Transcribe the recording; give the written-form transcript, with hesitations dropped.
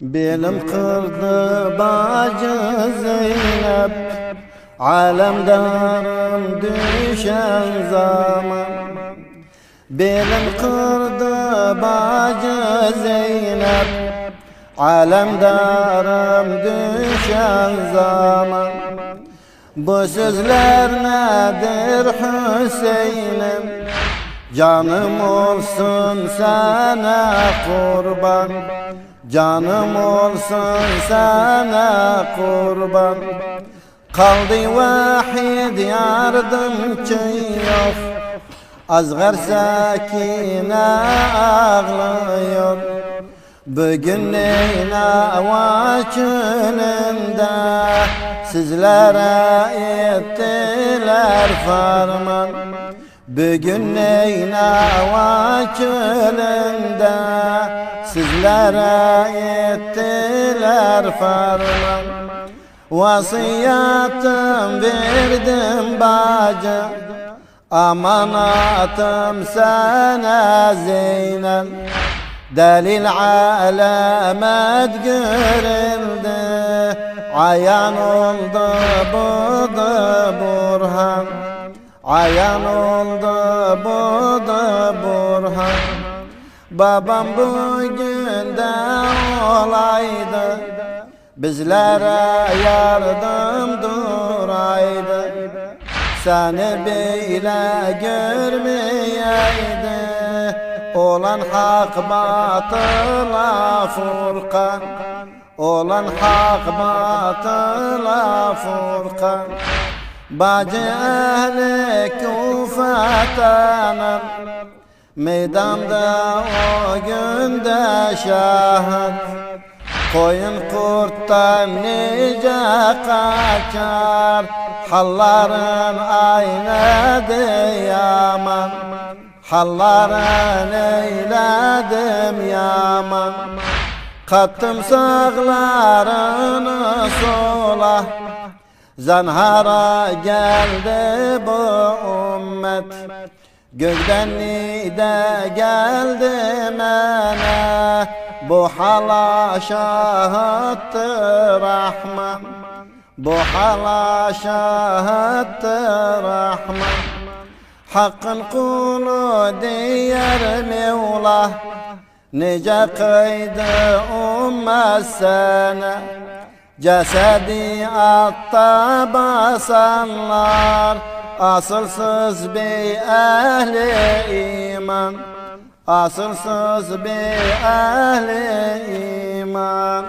Belim kırdı bacı Zeynep, alemdarım düşen zaman. Belim kırdı bacı Zeynep, alemdarım düşen zaman. Bu sözler nedir Hüseyin'im? Canım olsun sana kurban, canım olsun sana kurban. Kaldı vahid yardımcı yok, Azgar Sakine ağlıyor. Bugün Neynava çölünde sizlere ettiler farman. Bugün Neynava çölünde sizlere ettiler farman. Vasiyetimi verdim bacı, amanatım sana Zeynep. Delil alamet görüldü, ayan oldu bu da burhan. Ayan oldu bu da burhan. Babam bugün de olaydı, bizlere yardım duraydı. Seni bile görmeyeydi, olan hak batıla furkan. Olan hak batıla furkan. Bacı ehli Kufa'tanım, meydanda o günde şahit. Koyun kurttan nice kaçar, halların aynadı yaman. Halların eyledim yaman. Kattım sağlarını sola, zanhara geldi bu ümmet. Gökten nide geldi mene, bu hala şahittır Rahman. Bu hala şahittır Rahman. Hakkın kulu diyer Mevla, nice kıydı ümmet sana. Cesedi atta basanlar, asılsız bir ehli iman. Asılsız bir ehli iman.